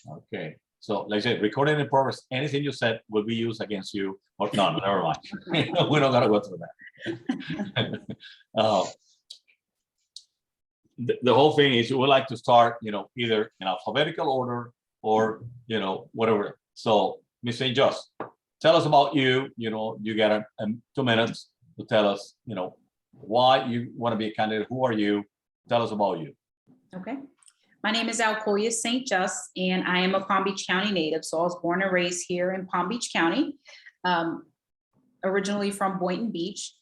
Okay. So, like I said, recording in progress, anything you said will be used against you. Or no, never mind. We're not gonna go through that. The whole thing is, you would like to start, either in alphabetical order or, whatever. So, Ms. St. Juste, tell us about you. You got 2 minutes to tell us, why you want to be a candidate. Who are you? Tell us about you. Okay. My name is Alcolya St, and I am a Palm Beach County native. So I was born and raised here in Palm Beach County, originally from Boynton Beach.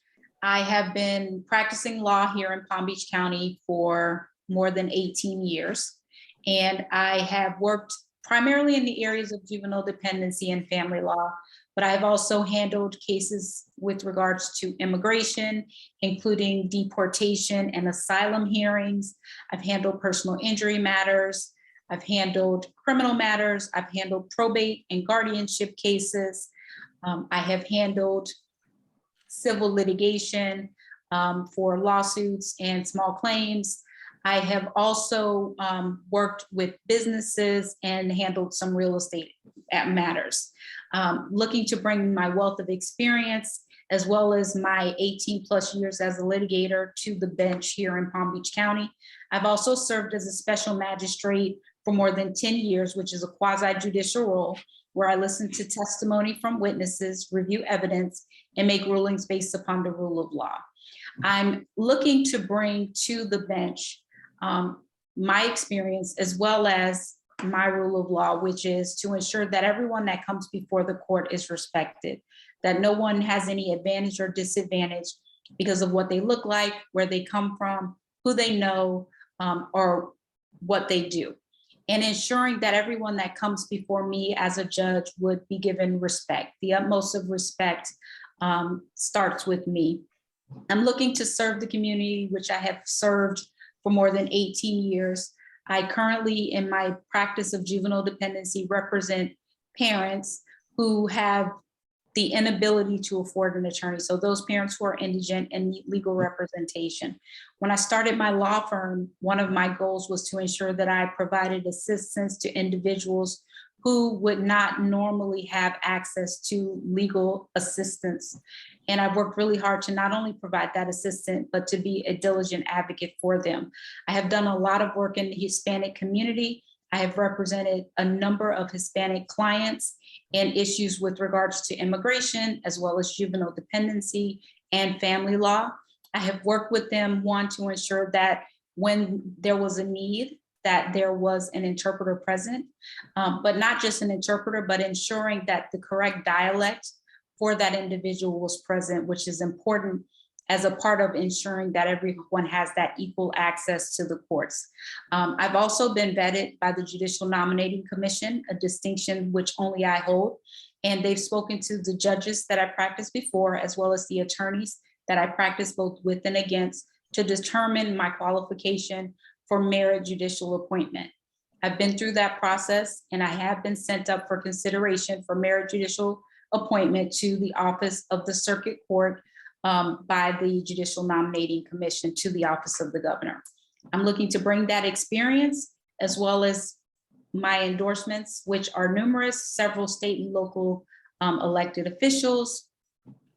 I have been practicing law here in Palm Beach County for more than 18 years. And I have worked primarily in the areas of juvenile dependency and family law, but I've also handled cases with regards to immigration, including deportation and asylum hearings. I've handled personal injury matters. I've handled criminal matters. I've handled probate and guardianship cases. I have handled civil litigation for lawsuits and small claims. I have also worked with businesses and handled some real estate matters. Looking to bring my wealth of experience as well as my 18 plus years as a litigator to the bench here in Palm Beach County. I've also served as a special magistrate for more than 10 years, which is a quasi-judicial role where I listen to testimony from witnesses, review evidence, and make rulings based upon the rule of law. I'm looking to bring to the bench my experience as well as my rule of law, which is to ensure that everyone that comes before the court is respected, that no one has any advantage or disadvantage because of what they look like, where they come from, who they know, or what they do. And ensuring that everyone that comes before me as a judge would be given respect. The utmost of respect starts with me. I'm looking to serve the community, which I have served for more than 18 years. I currently, in my practice of juvenile dependency, represent parents who have the inability to afford an attorney. So those parents who are indigent and need legal representation. When I started my law firm, one of my goals was to ensure that I provided assistance to individuals who would not normally have access to legal assistance. And I've worked really hard to not only provide that assistance, but to be a diligent advocate for them. I have done a lot of work in the Hispanic community. I have represented a number of Hispanic clients and issues with regards to immigration, as well as juvenile dependency and family law. I have worked with them, one, to ensure that when there was a need, that there was an interpreter present, but not just an interpreter, but ensuring that the correct dialect for that individual was present, which is important as a part of ensuring that everyone has that equal access to the courts. I've also been vetted by the Judicial Nominating Commission, a distinction which only I hold. And they've spoken to the judges that I practiced before, as well as the attorneys that I practiced both with and against, to determine my qualification for merit judicial appointment. I've been through that process and I have been sent up for consideration for merit judicial appointment to the office of the circuit court by the Judicial Nominating Commission to the office of the governor. I'm looking to bring that experience as well as my endorsements, which are numerous, several state and local elected officials,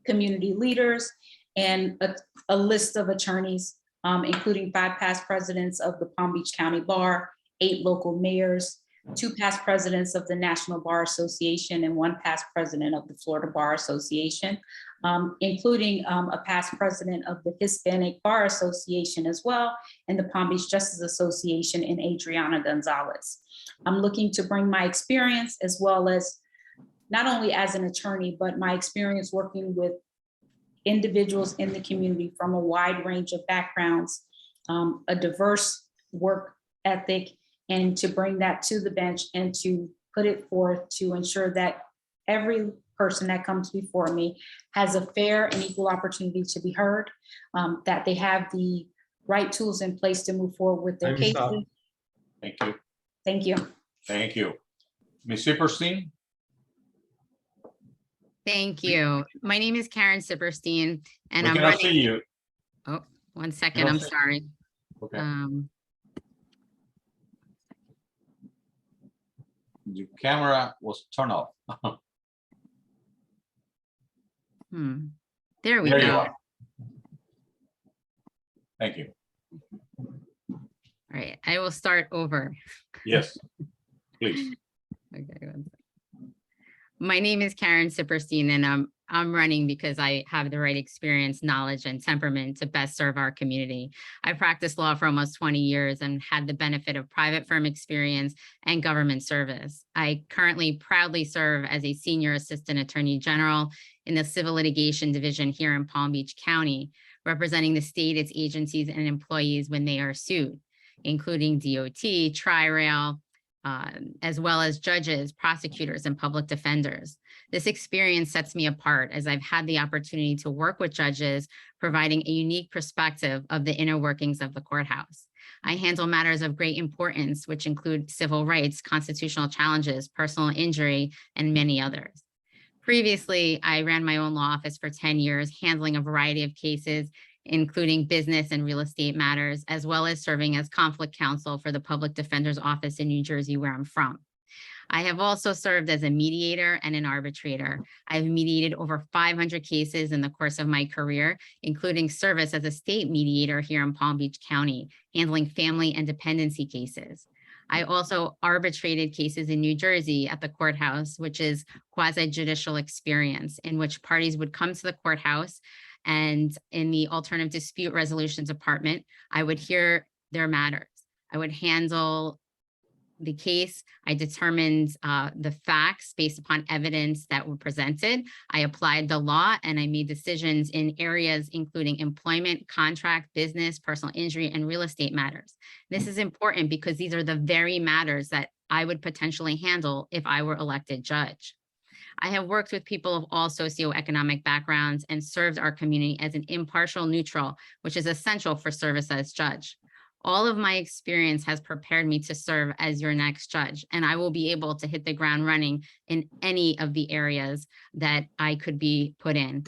community leaders, and a list of attorneys, including 5 past presidents of the Palm Beach County Bar, 8 local mayors, 2 past presidents of the National Bar Association, and 1 past president of the Florida Bar Association, including a past president of the Hispanic Bar Association as well, and the Palm Beach Justice Association in Adriana Gonzalez. I'm looking to bring my experience as well as not only as an attorney, but my experience working with individuals in the community from a wide range of backgrounds, a diverse work ethic, and to bring that to the bench and to put it forth to ensure that every person that comes before me has a fair and equal opportunity to be heard, that they have the right tools in place to move forward with their cases. Thank you. Thank you. Thank you. Ms. Siperstein? Thank you. My name is Caryn Siperstein, and We I'm cannot see running. you. Oh, 1 second. I'm sorry. Okay. your camera was turned off. There we There you go. are. Thank you. All right, I will start over. Yes, please. Okay, one second. My name is Caryn Siperstein, and I'm running because I have the right experience, knowledge, and temperament to best serve our community. I practiced law for almost 20 years and had the benefit of private firm experience and government service. I currently proudly serve as a senior assistant attorney general in the civil litigation division here in Palm Beach County, representing the state, its agencies, and employees when they are sued, including DOT, Tri-Rail, as well as judges, prosecutors, and public defenders. This experience sets me apart as I've had the opportunity to work with judges, providing a unique perspective of the inner workings of the courthouse. I handle matters of great importance, which include civil rights, constitutional challenges, personal injury, and many others. Previously, I ran my own law office for 10 years, handling a variety of cases, including business and real estate matters, as well as serving as conflict counsel for the public defender's office in New Jersey, where I'm from. I have also served as a mediator and an arbitrator. I've mediated over 500 cases in the course of my career, including service as a state mediator here in Palm Beach County, handling family and dependency cases. I also arbitrated cases in New Jersey at the courthouse, which is quasi-judicial experience in which parties would come to the courthouse, and in the alternative dispute resolution department, I would hear their matters. I would handle the case. I determined the facts based upon evidence that were presented. I applied the law and I made decisions in areas including employment, contract, business, personal injury, and real estate matters. This is important because these are the very matters that I would potentially handle if I were elected judge. I have worked with people of all socioeconomic backgrounds and served our community as an impartial neutral, which is essential for service as judge. All of my experience has prepared me to serve as your next judge, and I will be able to hit the ground running in any of the areas that I could be put in.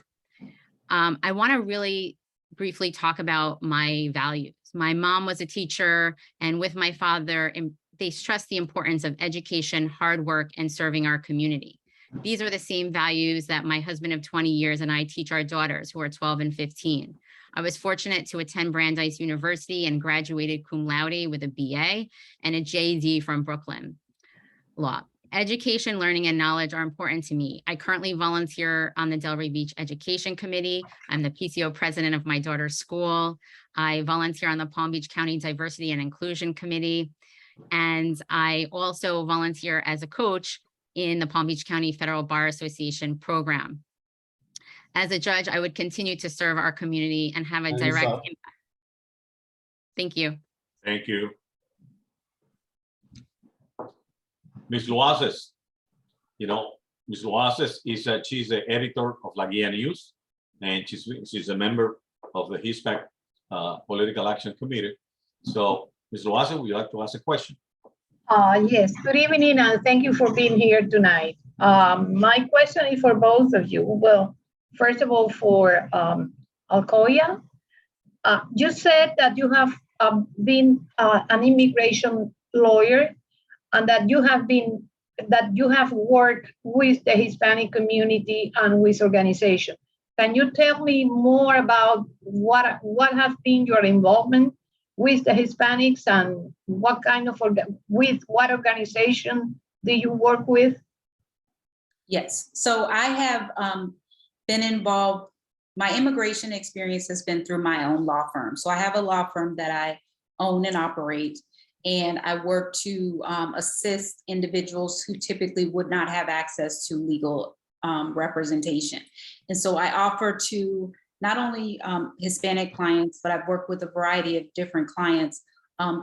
I want to really briefly talk about my values. My mom was a teacher, and with my father, they stressed the importance of education, hard work, and serving our community. These are the same values that my husband of 20 years and I teach our daughters, who are 12 and 15. I was fortunate to attend Brandeis University and graduated cum laude with a BA and a JD from Brooklyn Law. Education, learning, and knowledge are important to me. I currently volunteer on the Delray Beach Education Committee. I'm the PTO president of my daughter's school. I volunteer on the Palm Beach County Diversity and Inclusion Committee. And I also volunteer as a coach in the Palm Beach County Federal Bar Association program. As a judge, I would continue to serve our community and have a direct impact. Thank you. Thank you. Ms. Luaces, Ms. Luaces is she's the editor of La Guia News, and she's a member of the HISPAC Political Action Committee. So, Ms. Luaces, would you like to ask a question? Yes, good evening, and thank you for being here tonight. My question is for both of you. Well, first of all, for Alcolya, you said that you have been an immigration lawyer and that you have worked with the Hispanic community and with organizations. Can you tell me more about what has been your involvement with the Hispanics and what kind of, with what organization do you work with? Yes, so I have been involved. My immigration experience has been through my own law firm. So I have a law firm that I own and operate, and I work to assist individuals who typically would not have access to legal representation. And so I offer to not only Hispanic clients, but I've worked with a variety of different clients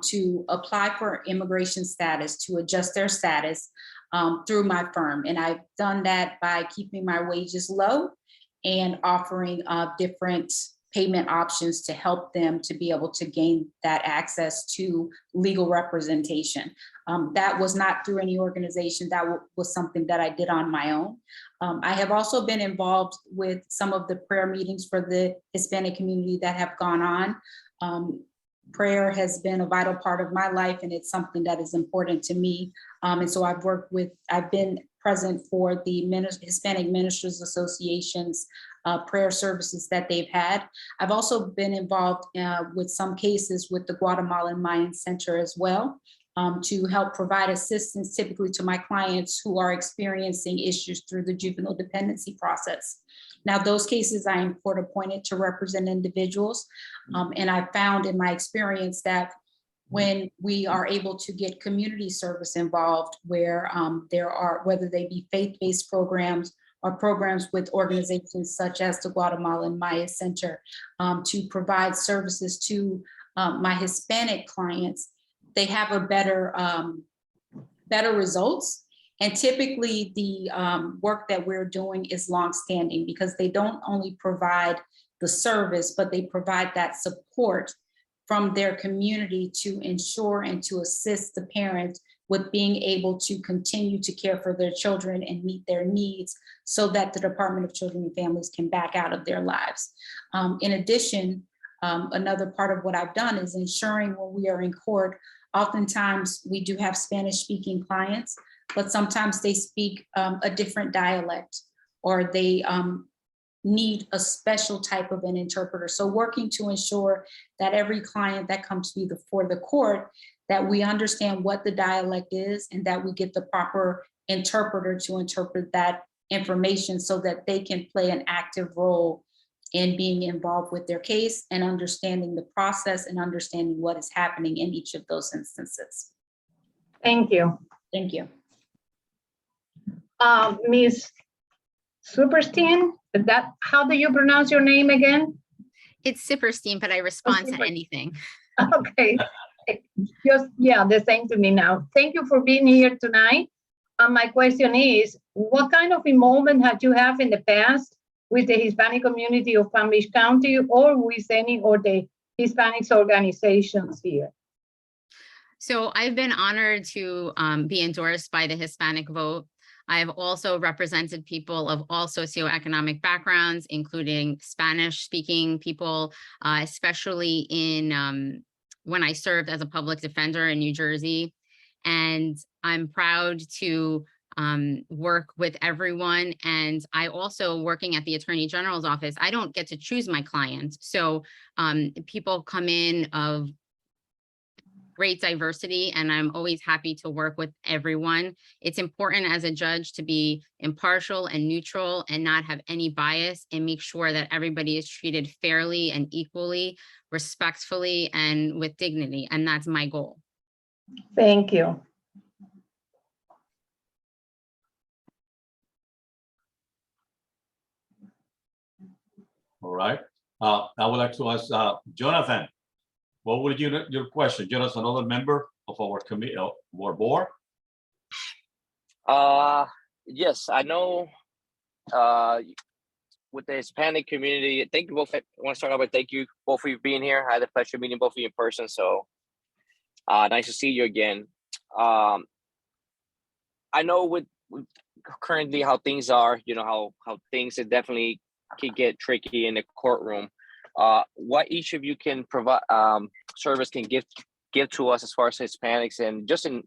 to apply for immigration status, to adjust their status through my firm. And I've done that by keeping my wages low and offering different payment options to help them to be able to gain that access to legal representation. That was not through any organization. That was something that I did on my own. I have also been involved with some of the prayer meetings for the Hispanic community that have gone on. prayer has been a vital part of my life, and it's something that is important to me. And so I've been present for the Hispanic Ministers Association's prayer services that they've had. I've also been involved with some cases with the Guatemalan Mayan Center as well, to help provide assistance typically to my clients who are experiencing issues through the juvenile dependency process. Now, those cases I am court appointed to represent individuals. And I found in my experience that when we are able to get community service involved, where there are, whether they be faith-based programs or programs with organizations such as the Guatemalan Maya Center, to provide services to my Hispanic clients, they have a better results. And typically the work that we're doing is longstanding, because they don't only provide the service, but they provide that support from their community to ensure and to assist the parents with being able to continue to care for their children and meet their needs, so that the Department of Children and Families can back out of their lives. In addition, another part of what I've done is ensuring when we are in court, oftentimes we do have Spanish-speaking clients, but sometimes they speak a different dialect, or they need a special type of an interpreter. So working to ensure that every client that comes before the court, that we understand what the dialect is and that we get the proper interpreter to interpret that information, so that they can play an active role in being involved with their case and understanding the process and understanding what is happening in each of those instances. Thank you. Thank you. Ms. Siperstein, how do you pronounce your name again? It's Siperstein, but I respond to Siperstein. anything. Okay, the same to me now. Thank you for being here tonight. My question is, what kind of involvement have you had in the past with the Hispanic community of Palm Beach County, or with any of the Hispanics organizations here? So I've been honored to be endorsed by the Hispanic Vote. I've also represented people of all socioeconomic backgrounds, including Spanish-speaking people, especially in when I served as a public defender in New Jersey. And I'm proud to work with everyone. And I also, working at the Attorney General's office, I don't get to choose my clients. So people come in of great diversity, and I'm always happy to work with everyone. It's important as a judge to be impartial and neutral and not have any bias, and make sure that everybody is treated fairly and equally, respectfully, and with dignity. And that's my goal. Thank you. All right. I would like to ask Jonathan, what would your question? Jonathan, another member of our committee, our board? Yes, I know with the Hispanic community, thank you both. I want to start off with thank you both for you being here. I had the pleasure of meeting both of you in person, so nice to see you again. I know with currently how things are, you know, how things definitely can get tricky in the courtroom. What each of you can provide, service can give to us as far as Hispanics and just in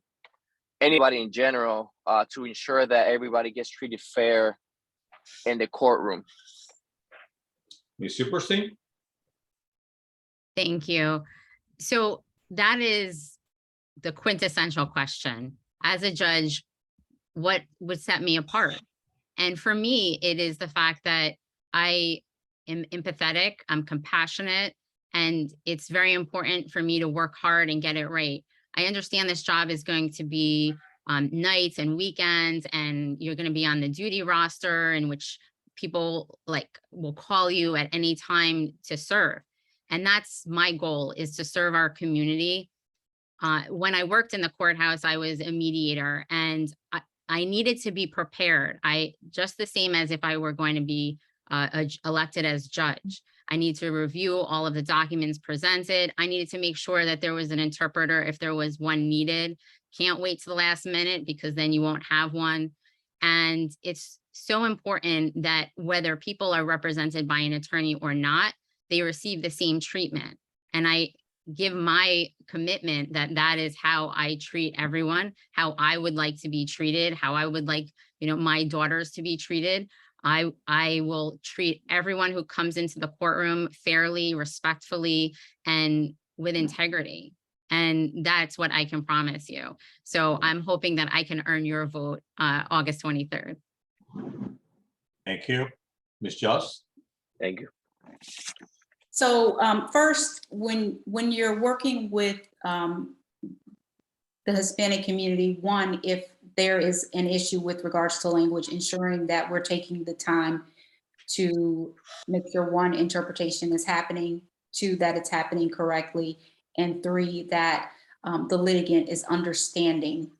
anybody in general, to ensure that everybody gets treated fair in the courtroom. Ms. Siperstein? Thank you. So that is the quintessential question. As a judge, what would set me apart? And for me, it is the fact that I am empathetic, I'm compassionate, and it's very important for me to work hard and get it right. I understand this job is going to be nights and weekends, and you're going to be on the duty roster in which people will call you at any time to serve. And that's my goal, is to serve our community. When I worked in the courthouse, I was a mediator, and I needed to be prepared. Just the same as if I were going to be elected as judge. I need to review all of the documents presented. I needed to make sure that there was an interpreter if there was one needed. Can't wait to the last minute, because then you won't have one. And it's so important that whether people are represented by an attorney or not, they receive the same treatment. And I give my commitment that that is how I treat everyone, how I would like to be treated, how I would like, my daughters to be treated. I will treat everyone who comes into the courtroom fairly, respectfully, and with integrity. And that's what I can promise you. So I'm hoping that I can earn your vote August 23rd. Thank you. Ms. Juste? Thank you. So first, when you're working with the Hispanic community, one, if there is an issue with regards to language, ensuring that we're taking the time to make sure, one, interpretation is happening, two, that it's happening correctly, and three, that the litigant is understanding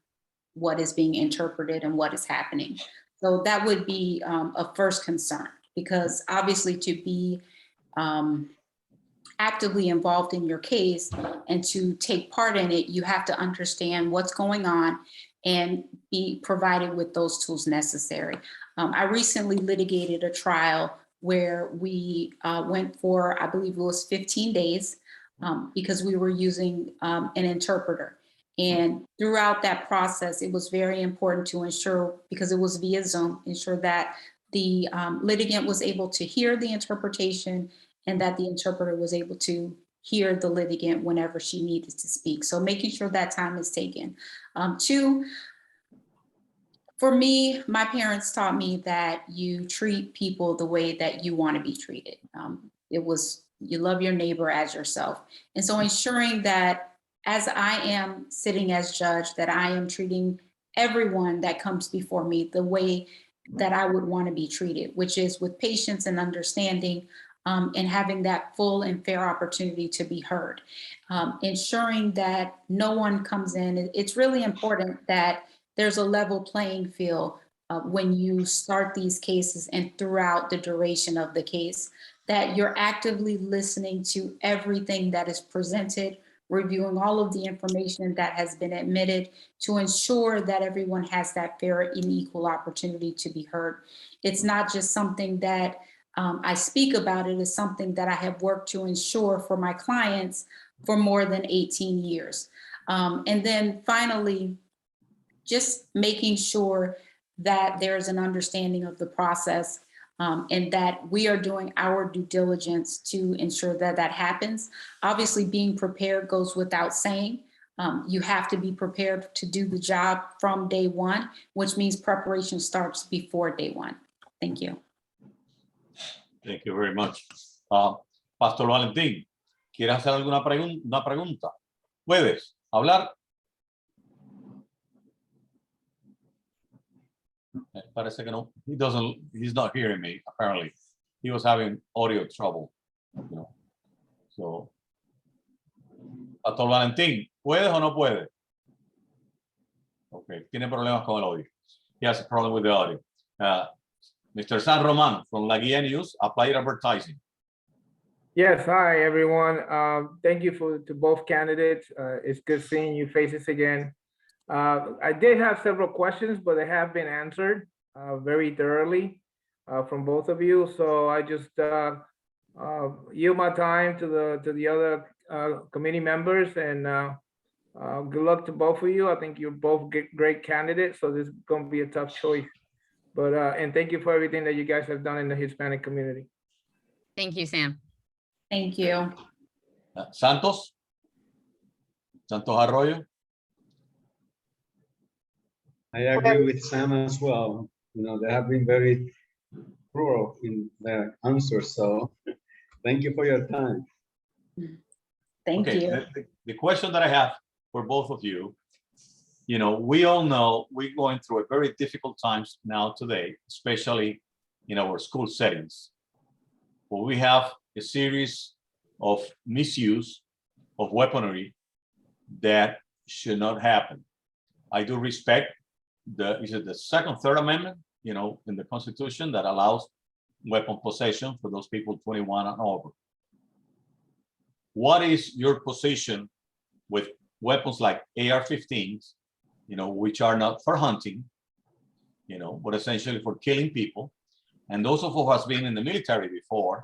what is being interpreted and what is happening. So that would be a first concern, because obviously to be actively involved in your case and to take part in it, you have to understand what's going on and be provided with those tools necessary. I recently litigated a trial where we went for, I believe it was 15 days because we were using an interpreter. And throughout that process, it was very important to ensure, because it was via Zoom, ensure that the litigant was able to hear the interpretation and that the interpreter was able to hear the litigant whenever she needed to speak. So making sure that time is taken. Two, for me, my parents taught me that you treat people the way that you want to be treated. It was, you love your neighbor as yourself. And so ensuring that as I am sitting as judge, that I am treating everyone that comes before me the way that I would want to be treated, which is with patience and understanding, and having that full and fair opportunity to be heard. Ensuring that no one comes in. It's really important that there's a level playing field when you start these cases and throughout the duration of the case, that you're actively listening to everything that is presented, reviewing all of the information that has been admitted to ensure that everyone has that fair and equal opportunity to be heard. It's not just something that I speak about, it is something that I have worked to ensure for my clients for more than 18 years. And then finally, just making sure that there's an understanding of the process and that we are doing our due diligence to ensure that that happens. Obviously, being prepared goes without saying. You have to be prepared to do the job from day one, which means preparation starts before day one. Thank you. Thank you very much. Pastor Valentín, ¿quieres hacer alguna pregunta? ¿Puedes hablar? Parece que no. He's not hearing me, apparently. He was having audio trouble. So, Pastor Valentín, ¿puedes o no puedes? Okay, tiene problemas con el audio. He has a problem with the audio. Mr. San Roman from La Guía News, Applied Advertising. Yes, hi everyone. Thank you to both candidates. It's good seeing you faces again. I did have several questions, but they have been answered very thoroughly from both of you. So I just yield my time to the other committee members, and good luck to both of you. I think you're both great candidates, so this is going to be a tough choice. But and thank you for everything that you guys have done in the Hispanic community. Thank you, Sam. Thank you. Santos Arroyo. I agree with Sam as well. They have been very thorough in their answers. So thank you for your time. Thank you. The question that I have for both of you, we all know we're going through a very difficult times now today, especially in our school settings, where we have a series of misuse of weaponry that should not happen. I do respect the second, third amendment, in the Constitution that allows weapon possession for those people 21 and over. What is your position with weapons like AR-15s, which are not for hunting, but essentially for killing people? And those of us who has been in the military before,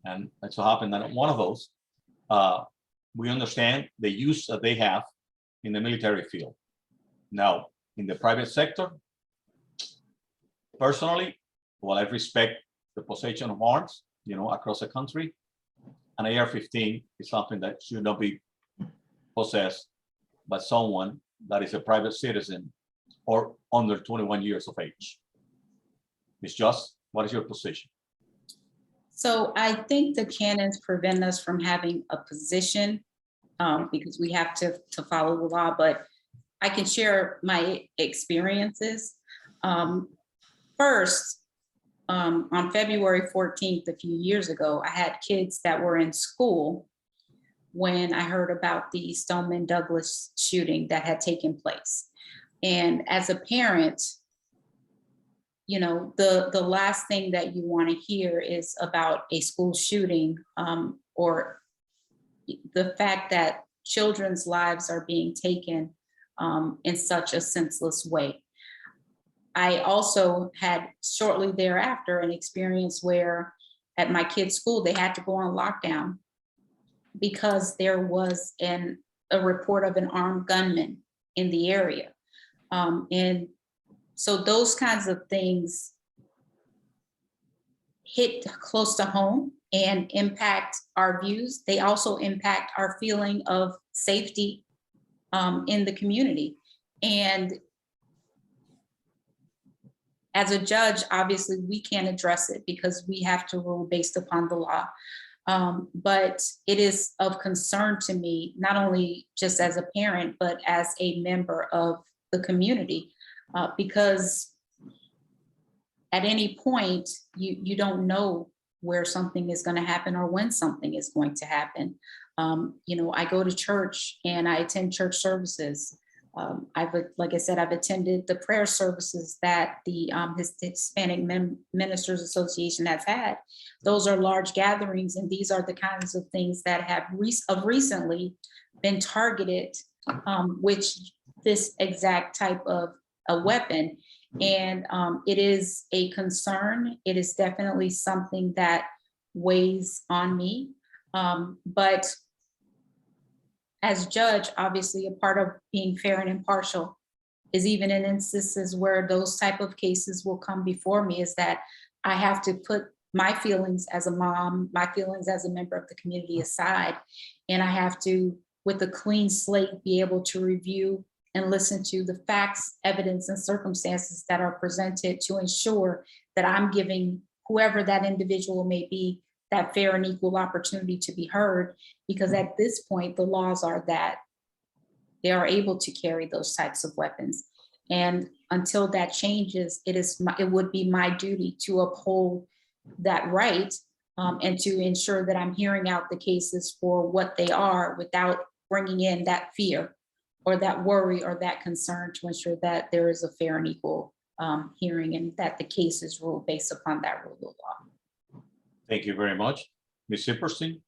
and it so happened that one of those, we understand the use that they have in the military field. Now, in the private sector, personally, while I respect the possession of arms, across the country, an AR-15 is something that should not be possessed by someone that is a private citizen or under 21 years of age. Ms. Juste, what is your position? So I think the canons prevent us from having a position because we have to follow the law, but I can share my experiences. First, on February 14th, a few years ago, I had kids that were in school when I heard about the Stoneman Douglas shooting that had taken place. And as a parent, the last thing that you want to hear is about a school shooting or the fact that children's lives are being taken in such a senseless way. I also had shortly thereafter an experience where at my kids' school, they had to go on lockdown because there was a report of an armed gunman in the area. And so those kinds of things hit close to home and impact our views. They also impact our feeling of safety in the community. And as a judge, obviously, we can't address it because we have to rule based upon the law. But it is of concern to me, not only just as a parent, but as a member of the community, because at any point, you don't know where something is going to happen or when something is going to happen. I go to church and I attend church services. Like I said, I've attended the prayer services that the Hispanic Ministers Association has had. Those are large gatherings, and these are the kinds of things that have recently been targeted, which this exact type of a weapon. And it is a concern. It is definitely something that weighs on me. But as judge, obviously a part of being fair and impartial is even in instances where those type of cases will come before me, is that I have to put my feelings as a mom, my feelings as a member of the community aside. And I have to, with a clean slate, be able to review and listen to the facts, evidence, and circumstances that are presented to ensure that I'm giving whoever that individual may be that fair and equal opportunity to be heard. Because at this point, the laws are that they are able to carry those types of weapons. And until that changes, it would be my duty to uphold that right and to ensure that I'm hearing out the cases for what they are without bringing in that fear or that worry or that concern, to ensure that there is a fair and equal hearing and that the case is ruled based upon that rule of law. Thank you very much. Ms. Siperstein?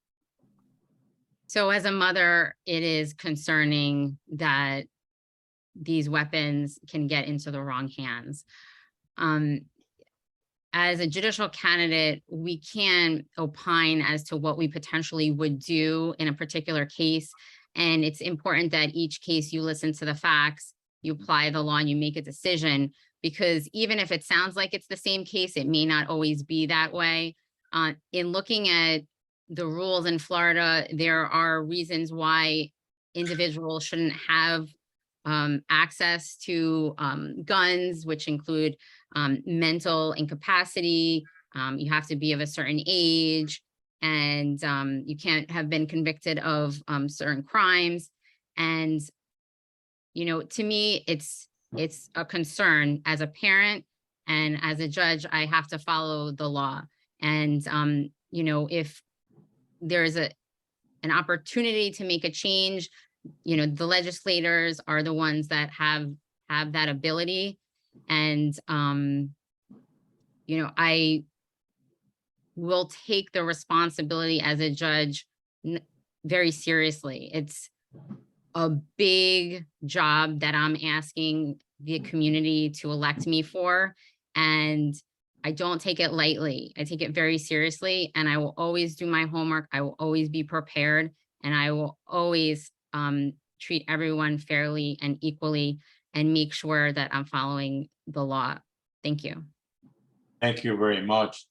So as a mother, it is concerning that these weapons can get into the wrong hands. As a judicial candidate, we can opine as to what we potentially would do in a particular case. And it's important that each case you listen to the facts, you apply the law, and you make a decision, because even if it sounds like it's the same case, it may not always be that way. In looking at the rules in Florida, there are reasons why individuals shouldn't have access to guns, which include mental incapacity. You have to be of a certain age, and you can't have been convicted of certain crimes. And, to me, it's a concern as a parent, and as a judge, I have to follow the law. And, if there's an opportunity to make a change, the legislators are the ones that have that ability. And, I will take the responsibility as a judge very seriously. It's a big job that I'm asking the community to elect me for, and I don't take it lightly. I take it very seriously, and I will always do my homework. I will always be prepared, and I will always treat everyone fairly and equally and make sure that I'm following the law. Thank you. Thank you very much.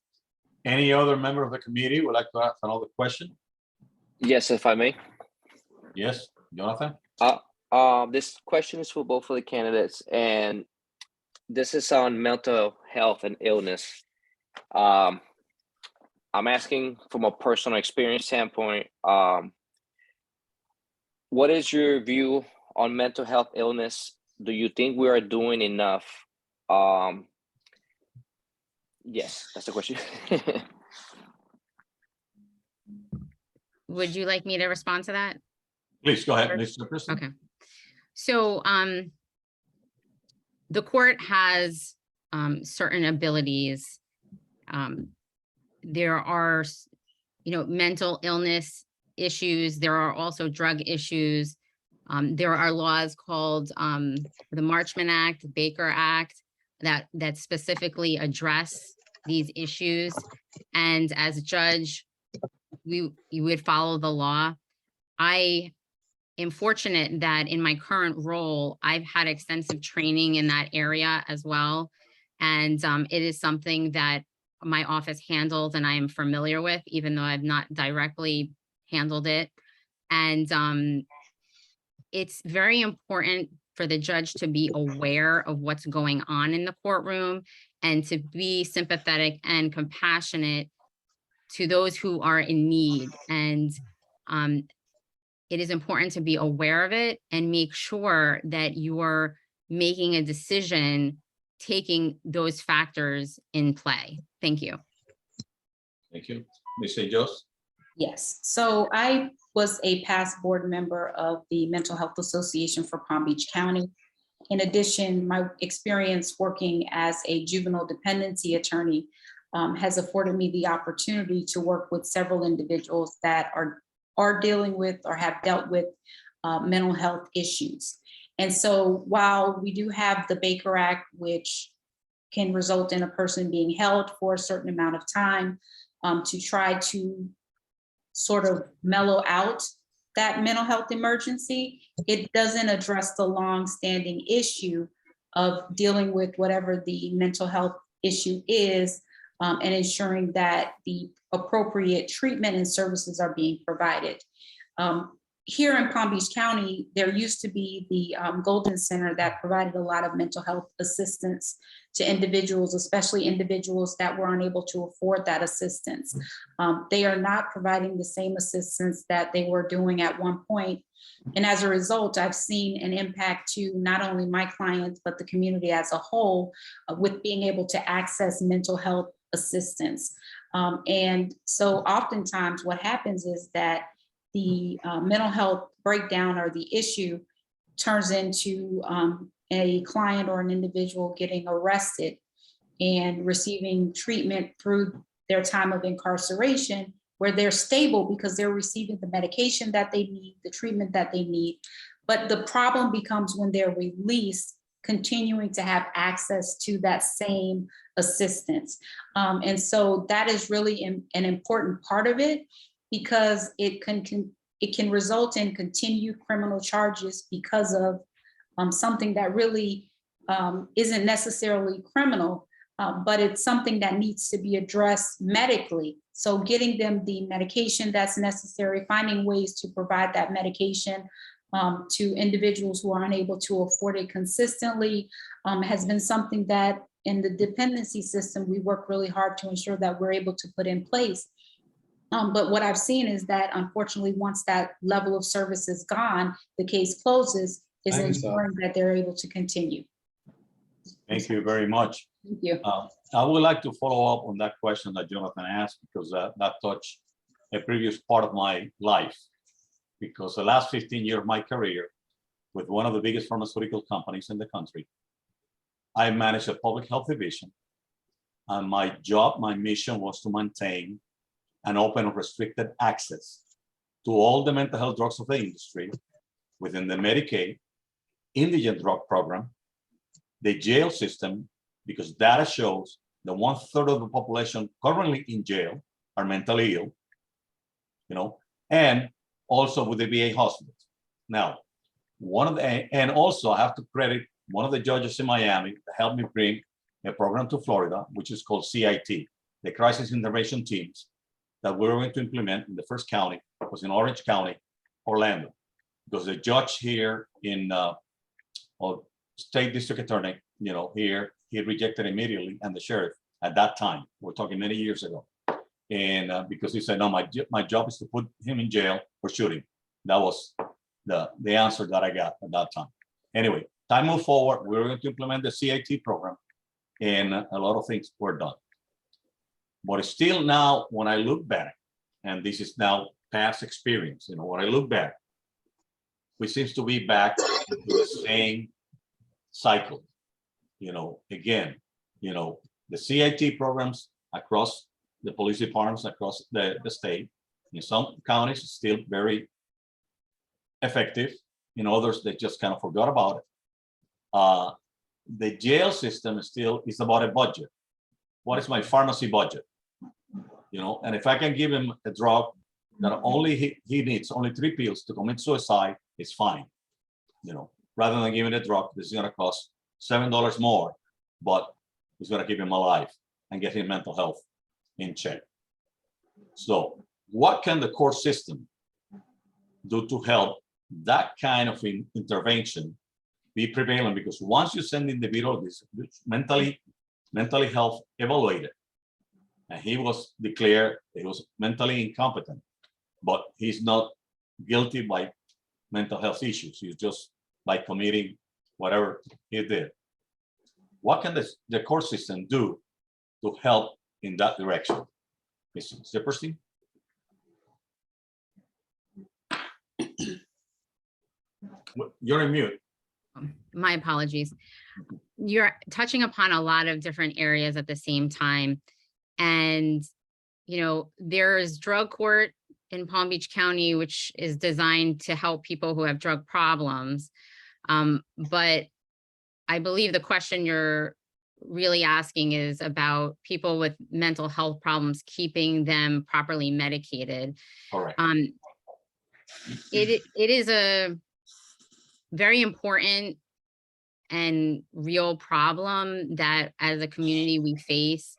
Any other member of the committee would like to ask another question? Yes, if I may. Yes, Jonathan? This question is for both of the candidates, and this is on mental health and illness. I'm asking from a personal experience standpoint, what is your view on mental health illness? Do you think we are doing enough? Yes, that's the question. Would you like me to respond to that? Please go ahead, Ms. Siperstein. Okay. So the court has certain abilities. There are, mental illness issues. There are also drug issues. There are laws called the Marchman Act, Baker Act, that specifically address these issues. And as a judge, you would follow the law. I am fortunate that in my current role, I've had extensive training in that area as well. And it is something that my office handles and I am familiar with, even though I've not directly handled it. And it's very important for the judge to be aware of what's going on in the courtroom and to be sympathetic and compassionate to those who are in need. And it is important to be aware of it and make sure that you're making a decision taking those factors in play. Thank you. Thank you. Ms. Juste? Yes, so I was a past board member of the Mental Health Association for Palm Beach County. In addition, my experience working as a juvenile dependency attorney has afforded me the opportunity to work with several individuals that are dealing with or have dealt with mental health issues. And so while we do have the Baker Act, which can result in a person being held for a certain amount of time to try to sort of mellow out that mental health emergency, it doesn't address the long-standing issue of dealing with whatever the mental health issue is and ensuring that the appropriate treatment and services are being provided. Here in Palm Beach County, there used to be the Golden Center that provided a lot of mental health assistance to individuals, especially individuals that were unable to afford that assistance. They are not providing the same assistance that they were doing at one point. And as a result, I've seen an impact to not only my clients, but the community as a whole with being able to access mental health assistance. And so oftentimes what happens is that the mental health breakdown or the issue turns into a client or an individual getting arrested and receiving treatment through their time of incarceration, where they're stable because they're receiving the medication that they need, the treatment that they need. But the problem becomes when they're released, continuing to have access to that same assistance. And so that is really an important part of it, because it can result in continued criminal charges because of something that really isn't necessarily criminal, but it's something that needs to be addressed medically. So getting them the medication that's necessary, finding ways to provide that medication to individuals who are unable to afford it consistently has been something that in the dependency system, we work really hard to ensure that we're able to put in place. But what I've seen is that unfortunately, once that level of service is gone, the case closes, is ensuring that they're able to continue. Thank you very much. Thank you. I would like to follow up on that question that Jonathan asked, because that touched a previous part of my life. Because the last 15 years of my career with one of the biggest pharmaceutical companies in the country, I managed a public health division. And my job, my mission was to maintain an open and restricted access to all the mental health drugs of the industry within the Medicaid, indigent drug program, the jail system, because data shows that 1/3 of the population currently in jail are mentally ill, and also with the VA hospitals. Now, and also I have to credit one of the judges in Miami that helped me bring a program to Florida, which is called CIT, the Crisis Intervention Teams, that we're going to implement in the first county, was in Orange County, Orlando. Because the judge here in State District Attorney, here, he rejected immediately, and the sheriff at that time, we're talking many years ago. And because he said, no, my job is to put him in jail for shooting. That was the answer that I got at that time. Anyway, time moved forward, we were going to implement the CIT program, and a lot of things were done. But still now, when I look back, and this is now past experience, when I look back, we seems to be back to the same cycle. Again, the CIT programs across the police departments across the state, in some counties, it's still very effective. In others, they just kind of forgot about it. The jail system is about a budget. What is my pharmacy budget? And if I can give him a drug that only he needs only 3 pills to commit suicide, it's fine. Rather than giving a drug this is going to cost $7 more, but it's going to keep him alive and get his mental health in check. So what can the court system do to help that kind of intervention be prevalent? Because once you send individual mentally health evaluated, and he was declared he was mentally incompetent, but he's not guilty by mental health issues. He's just by committing whatever he did. What can the court system do to help in that direction? Ms. Siperstein? You're on mute. My apologies. You're touching upon a lot of different areas at the same time. And, there's drug court in Palm Beach County, which is designed to help people who have drug problems. But I believe the question you're really asking is about people with mental health problems, keeping them properly medicated. Correct. It is a very important and real problem that as a community we face.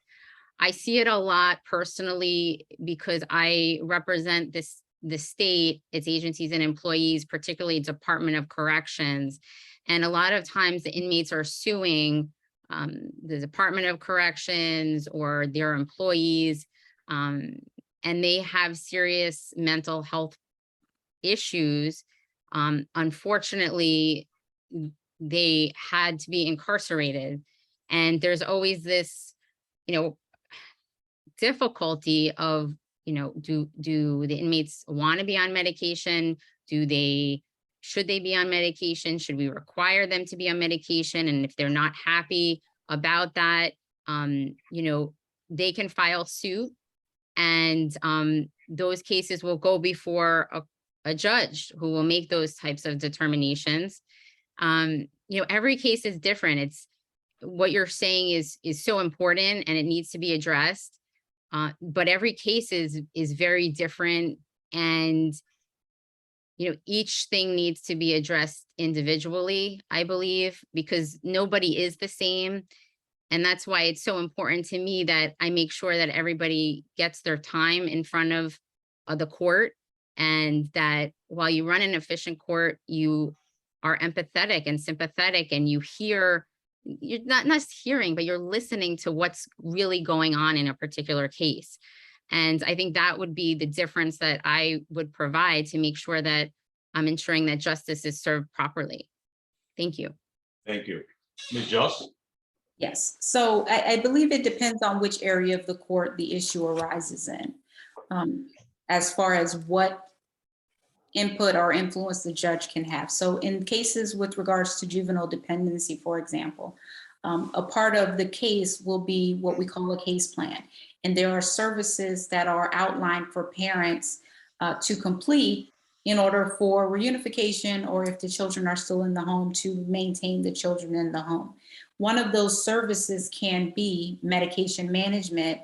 I see it a lot personally because I represent the state, its agencies and employees, particularly Department of Corrections. And a lot of times the inmates are suing the Department of Corrections or their employees, and they have serious mental health issues. Unfortunately, they had to be incarcerated. And there's always this, difficulty of, do the inmates want to be on medication? Should they be on medication? Should we require them to be on medication? And if they're not happy about that, they can file suit, and those cases will go before a judge who will make those types of determinations. Every case is different. It's what you're saying is so important, and it needs to be addressed. But every case is very different, and each thing needs to be addressed individually, I believe, because nobody is the same. And that's why it's so important to me that I make sure that everybody gets their time in front of the court, and that while you run an efficient court, you are empathetic and sympathetic, and you're not hearing, but you're listening to what's really going on in a particular case. And I think that would be the difference that I would provide to make sure that I'm ensuring that justice is served properly. Thank you. Thank you. Ms. Juste? Yes, so I believe it depends on which area of the court the issue arises in, as far as what input or influence the judge can have. So in cases with regards to juvenile dependency, for example, a part of the case will be what we call a case plan. And there are services that are outlined for parents to complete in order for reunification, or if the children are still in the home, to maintain the children in the home. One of those services can be medication management,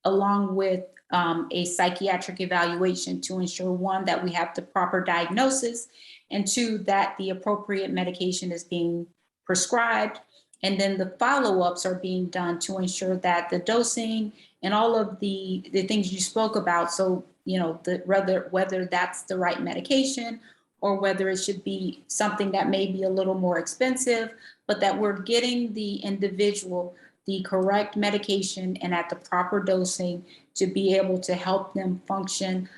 along with a psychiatric evaluation to ensure, one, that we have the proper diagnosis, and two, that the appropriate medication is being prescribed. And then the follow-ups are being done to ensure that the dosing and all of the things you spoke about. So, you know, whether that's the right medication or whether it should be something that may be a little more expensive, but that we're getting the individual the correct medication and at the proper dosing to be able to help them function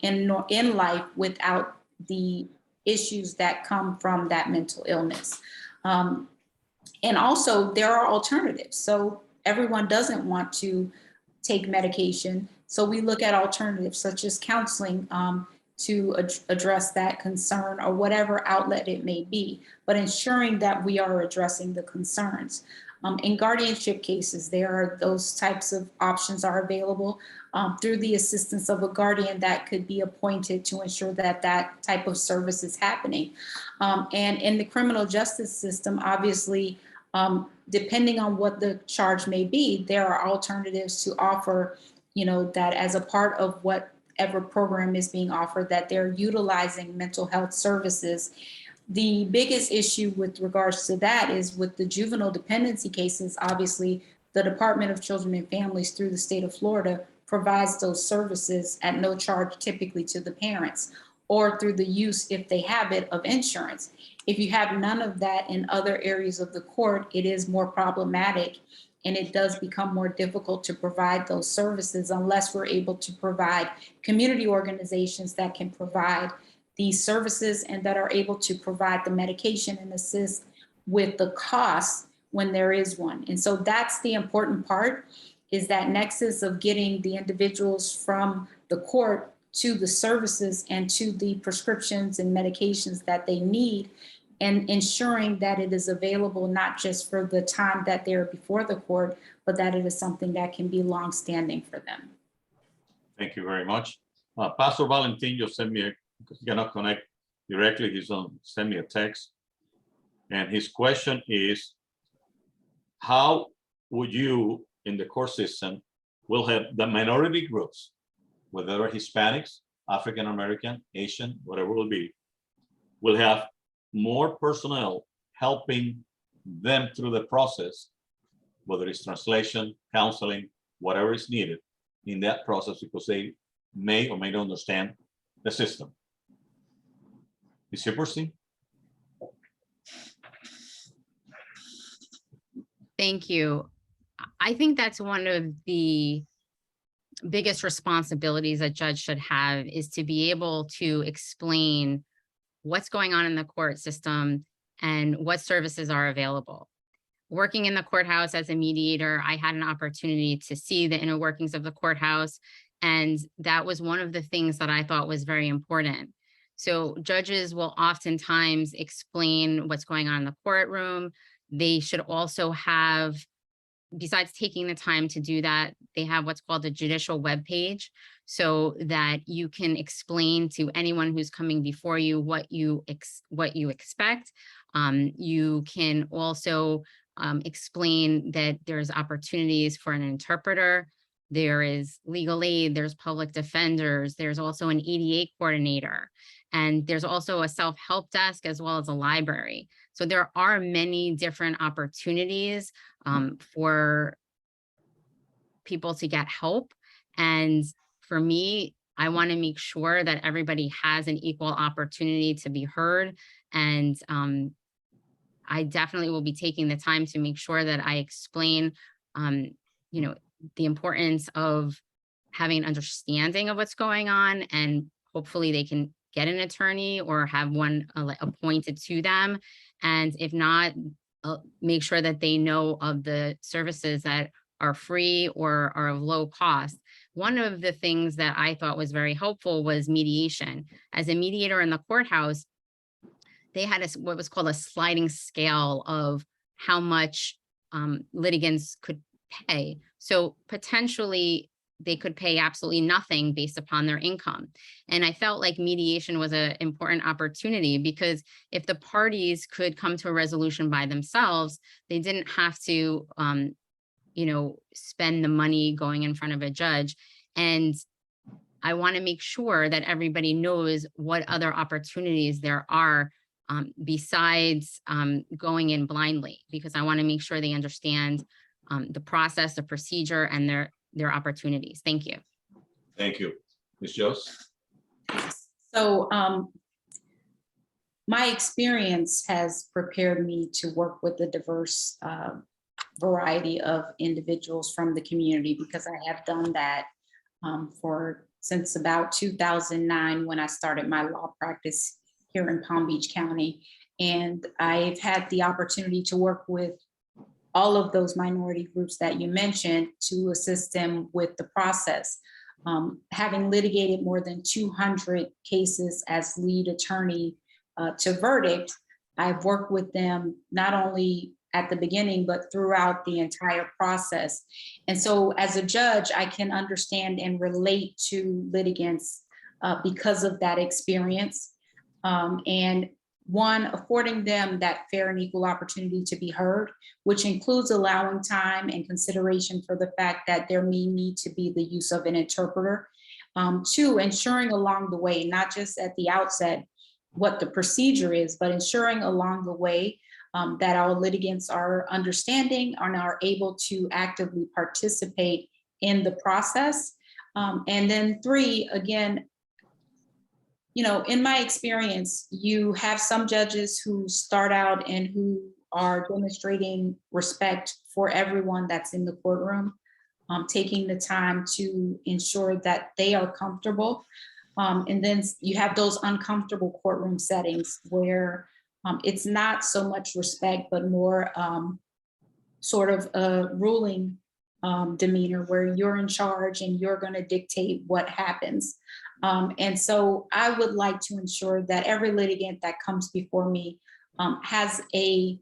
in life without the issues that come from that mental illness. And also there are alternatives. So everyone doesn't want to take medication. So we look at alternatives such as counseling to address that concern or whatever outlet it may be, but ensuring that we are addressing the concerns. In guardianship cases, there are those types of options are available through the assistance of a guardian that could be appointed to ensure that that type of service is happening. And in the criminal justice system, obviously, depending on what the charge may be, there are alternatives to offer, you know, that as a part of whatever program is being offered, that they're utilizing mental health services. The biggest issue with regards to that is with the juvenile dependency cases. Obviously, the Department of Children and Families through the state of Florida provides those services at no charge typically to the parents, or through the use, if they have it, of insurance. If you have none of that in other areas of the court, it is more problematic, and it does become more difficult to provide those services unless we're able to provide community organizations that can provide these services and that are able to provide the medication and assist with the costs when there is one. And so that's the important part, is that nexus of getting the individuals from the court to the services and to the prescriptions and medications that they need, and ensuring that it is available not just for the time that they're before the court, but that it is something that can be longstanding for them. Thank you very much. Pastor Valentin just sent me because he cannot connect directly, he's send me a text. And his question is, how would you, in the court system, will have the minority groups, whether they're Hispanics, African American, Asian, whatever it will be, will have more personnel helping them through the process, whether it's translation, counseling, whatever is needed in that process, because they may or may not understand the system. Ms. Siperstein? Thank you. I think that's one of the biggest responsibilities a judge should have, is to be able to explain what's going on in the court system and what services are available. Working in the courthouse as a mediator, I had an opportunity to see the inner workings of the courthouse, and that was one of the things that I thought was very important. So judges will oftentimes explain what's going on in the courtroom. They should also have, besides taking the time to do that, they have what's called a judicial webpage, so that you can explain to anyone who's coming before you what you expect. You can also explain that there's opportunities for an interpreter. There is legal aid, there's public defenders, there's also an ADA coordinator, and there's also a self-help desk as well as a library. So there are many different opportunities for people to get help. And for me, I want to make sure that everybody has an equal opportunity to be heard. And I definitely will be taking the time to make sure that I explain, you know, the importance of having an understanding of what's going on, and hopefully they can get an attorney or have one appointed to them. And if not, make sure that they know of the services that are free or are of low cost. One of the things that I thought was very helpful was mediation. As a mediator in the courthouse, they had what was called a sliding scale of how much litigants could pay. So potentially they could pay absolutely nothing based upon their income. And I felt like mediation was an important opportunity, because if the parties could come to a resolution by themselves, they didn't have to, you know, spend the money going in front of a judge. And I want to make sure that everybody knows what other opportunities there are besides going in blindly, because I want to make sure they understand the process, the procedure, and their opportunities. Thank you. Thank you. Ms. Juste? So my experience has prepared me to work with a diverse variety of individuals from the community, because I have done that since about 2009, when I started my law practice here in Palm Beach County. And I've had the opportunity to work with all of those minority groups that you mentioned to assist them with the process. Having litigated more than 200 cases as lead attorney to verdict, I've worked with them not only at the beginning, but throughout the entire process. And so as a judge, I can understand and relate to litigants because of that experience. And one, affording them that fair and equal opportunity to be heard, which includes allowing time and consideration for the fact that there may need to be the use of an interpreter. Two, ensuring along the way, not just at the outset what the procedure is, but ensuring along the way that our litigants are understanding and are able to actively participate in the process. And then three, again, in my experience, you have some judges who start out and who are demonstrating respect for everyone that's in the courtroom, taking the time to ensure that they are comfortable. And then you have those uncomfortable courtroom settings where it's not so much respect, but more sort of a ruling demeanor where you're in charge and you're going to dictate what happens. And so I would like to ensure that every litigant that comes before me has a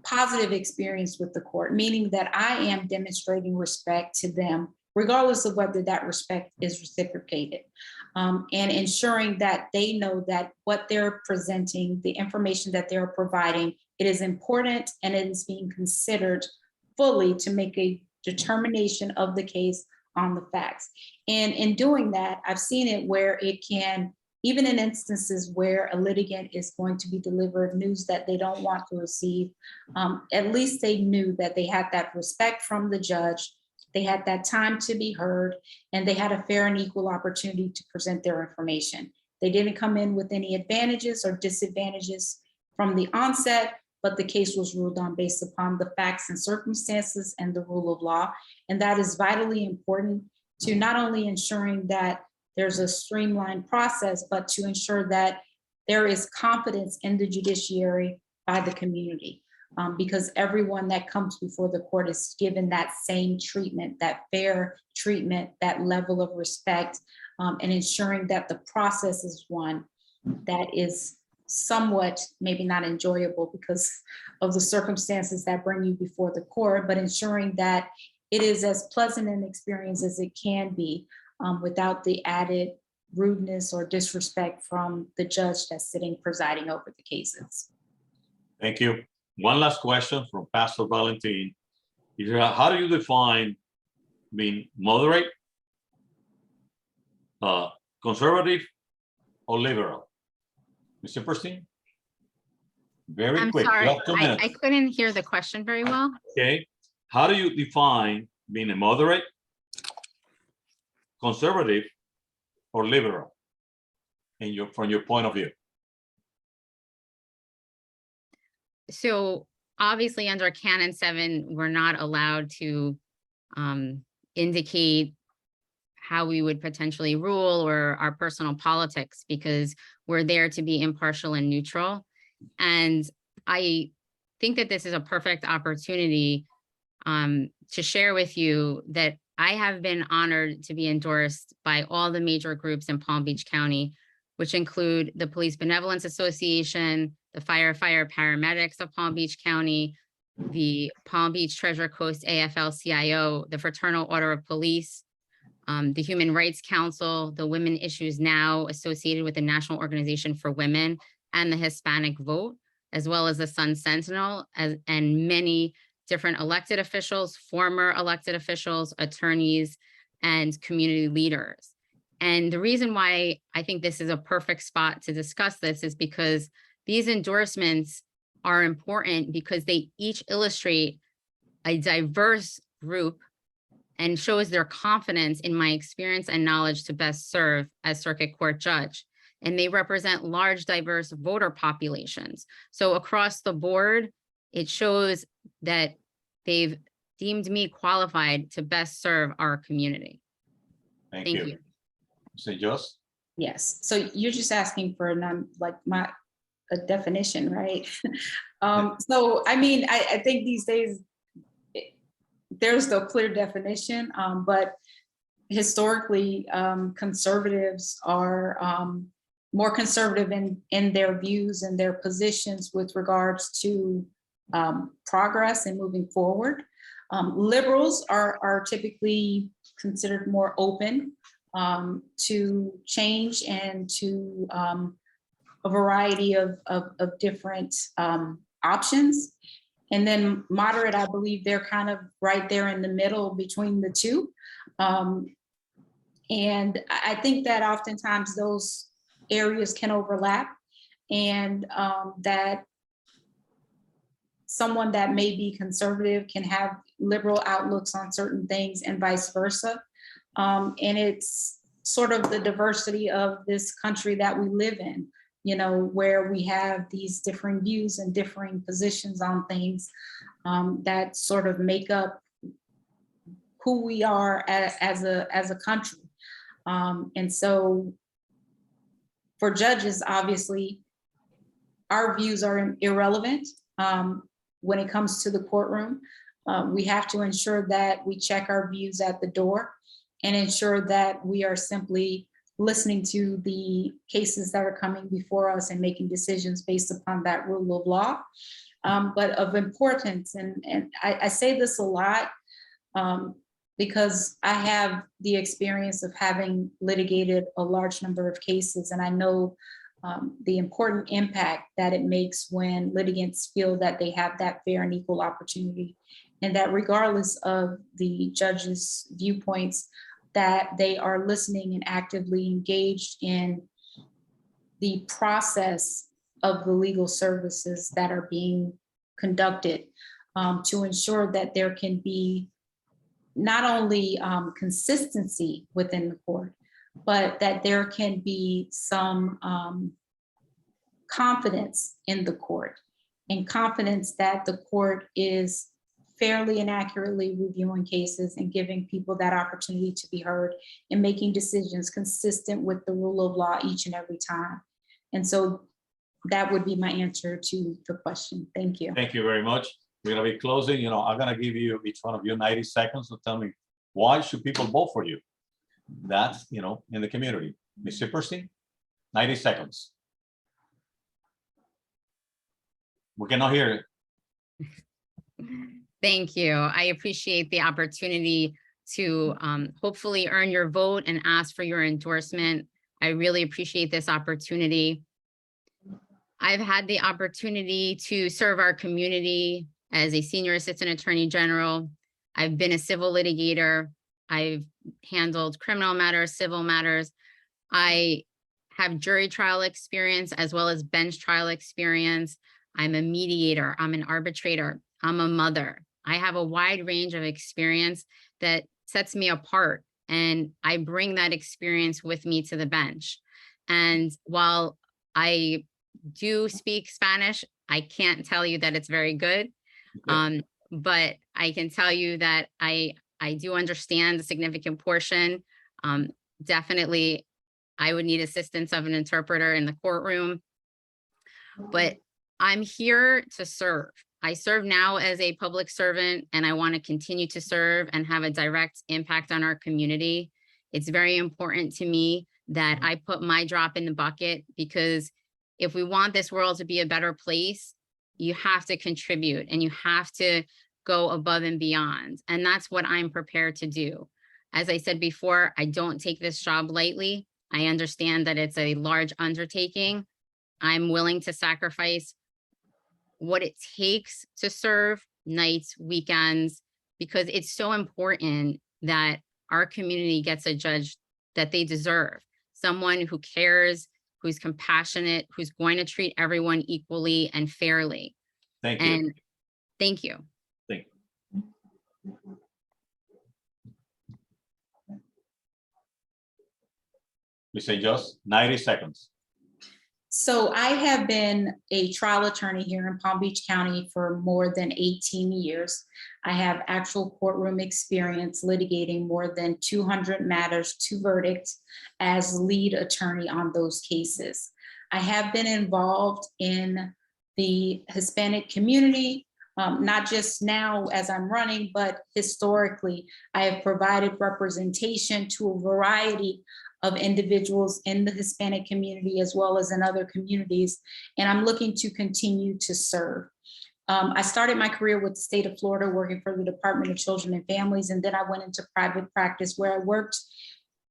positive experience with the court, meaning that I am demonstrating respect to them, regardless of whether that respect is reciprocated, and ensuring that they know that what they're presenting, the information that they're providing, it is important and it is being considered fully to make a determination of the case on the facts. And in doing that, I've seen it where it can, even in instances where a litigant is going to be delivered news that they don't want to receive, at least they knew that they had that respect from the judge, they had that time to be heard, and they had a fair and equal opportunity to present their information. They didn't come in with any advantages or disadvantages from the onset, but the case was ruled on based upon the facts and circumstances and the rule of law. And that is vitally important to not only ensuring that there's a streamlined process, but to ensure that there is confidence in the judiciary by the community. Because everyone that comes before the court is given that same treatment, that fair treatment, that level of respect, and ensuring that the process is one that is somewhat, maybe not enjoyable because of the circumstances that bring you before the court, but ensuring that it is as pleasant an experience as it can be without the added rudeness or disrespect from the judge that's sitting presiding over the cases. Thank you. One last question from Pastor Valentin. How do you define being moderate, conservative, or liberal? Ms. Siperstein? Very I'm quick. sorry, You have 2 minutes. I couldn't hear the question very well. Okay. How do you define being a moderate, conservative, or liberal from your point of view? So obviously under Canon 7, we're not allowed to indicate how we would potentially rule or our personal politics, because we're there to be impartial and neutral. And I think that this is a perfect opportunity to share with you that I have been honored to be endorsed by all the major groups in Palm Beach County, which include the Police Benevolence Association, the Firefighter Paramedics of Palm Beach County, the Palm Beach Treasure Coast AFL-CIO, the Fraternal Order of Police, the Human Rights Council, the Women Issues Now associated with the National Organization for Women, and the Hispanic Vote, as well as the Sun Sentinel, and many different elected officials, former elected officials, attorneys, and community leaders. And the reason why I think this is a perfect spot to discuss this is because these endorsements are important because they each illustrate a diverse group and shows their confidence in my experience and knowledge to best serve as circuit court judge. And they represent large, diverse voter populations. So across the board, it shows that they've deemed me qualified to best serve our community. Thank Thank you. you. Mr. Juste? Yes, so you're just asking for a definition, right? So, I mean, I think these days, there's no clear definition, but historically, conservatives are more conservative in their views and their positions with regards to progress and moving forward. Liberals are typically considered more open to change and to a variety of different options. And then moderate, I believe they're kind of right there in the middle between the two. And I think that oftentimes those areas can overlap, and that someone that may be conservative can have liberal outlooks on certain things and vice versa. And it's sort of the diversity of this country that we live in, you know, where we have these different views and differing positions on things that sort of make up who we are as a country. And so for judges, obviously, our views are irrelevant when it comes to the courtroom. We have to ensure that we check our views at the door and ensure that we are simply listening to the cases that are coming before us and making decisions based upon that rule of law. But of importance, and I say this a lot because I have the experience of having litigated a large number of cases, and I know the important impact that it makes when litigants feel that they have that fair and equal opportunity, and that regardless of the judge's viewpoints, that they are listening and actively engaged in the process of the legal services that are being conducted to ensure that there can be not only consistency within the court, but that there can be some confidence in the court, and confidence that the court is fairly and accurately reviewing cases and giving people that opportunity to be heard and making decisions consistent with the rule of law each and every time. And so that would be my answer to the question. Thank you. Thank you very much. We're gonna be closing. You know, I'm gonna give you, each one of you, 90 seconds to tell me why should people vote for you? That's, you know, in the community. Ms. Siperstein, 90 seconds. We cannot hear it. Thank you. I appreciate the opportunity to hopefully earn your vote and ask for your endorsement. I really appreciate this opportunity. I've had the opportunity to serve our community as a senior assistant attorney general. I've been a civil litigator. I've handled criminal matters, civil matters. I have jury trial experience as well as bench trial experience. I'm a mediator. I'm an arbitrator. I'm a mother. I have a wide range of experience that sets me apart, and I bring that experience with me to the bench. And while I do speak Spanish, I can't tell you that it's very good, but I can tell you that I do understand a significant portion. Definitely, I would need assistance of an interpreter in the courtroom, but I'm here to serve. I serve now as a public servant, and I want to continue to serve and have a direct impact on our community. It's very important to me that I put my drop in the bucket, because if we want this world to be a better place, you have to contribute and you have to go above and beyond. And that's what I'm prepared to do. As I said before, I don't take this job lightly. I understand that it's a large undertaking. I'm willing to sacrifice what it takes to serve nights, weekends, because it's so important that our community gets a judge that they deserve. Someone who cares, who's compassionate, who's going to treat everyone equally and fairly. Thank you. And thank you. Thank you. Ms. St. Juste, 90 seconds. So I have been a trial attorney here in Palm Beach County for more than 18 years. I have actual courtroom experience litigating more than 200 matters to verdict as lead attorney on those cases. I have been involved in the Hispanic community, not just now as I'm running, but historically. I have provided representation to a variety of individuals in the Hispanic community as well as in other communities, and I'm looking to continue to serve. I started my career with the state of Florida working for the Department of Children and Families, and then I went into private practice where I worked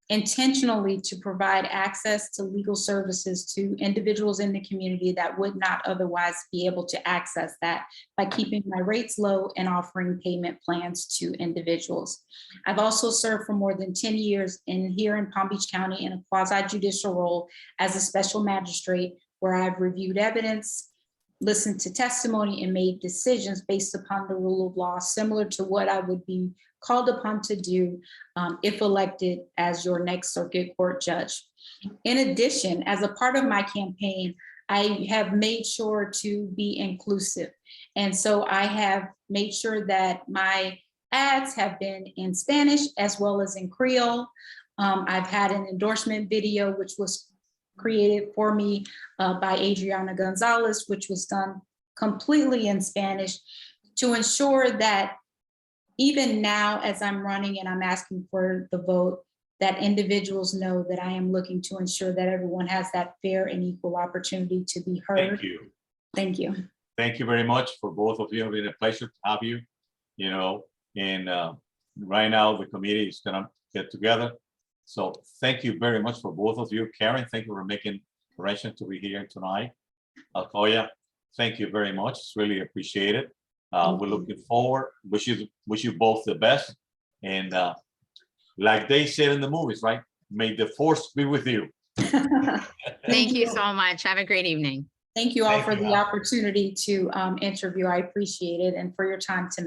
intentionally to provide access to legal services to individuals in the community that would not otherwise be able to access that by keeping my rates low and offering payment plans to individuals. I've also served for more than 10 years here in Palm Beach County in a quasi-judicial role as a special magistrate where I've reviewed evidence, listened to testimony, and made decisions based upon the rule of law, similar to what I would be called upon to do if elected as your next circuit court judge. In addition, as a part of my campaign, I have made sure to be inclusive. And so I have made sure that my ads have been in Spanish as well as in Creole. I've had an endorsement video, which was created for me by Adriana Gonzalez, which was done completely in Spanish to ensure that even now as I'm running and I'm asking for the vote, that individuals know that I am looking to ensure that everyone has that fair and equal opportunity to be heard. Thank you. Thank you. Thank you very much for both of you. It's been a pleasure to have you, and right now the committee is gonna get together. So thank you very much for both of you. Caryn, thank you for making arrangements to be here tonight. Alcolya, thank you very much. It's really appreciated. We're looking forward. Wish you both the best. And like they said in the movies, right? May the force be with you. Thank you so much. Have a great evening. Thank you all Thank for you, the Al. opportunity to interview. I appreciate it, and for your time tonight.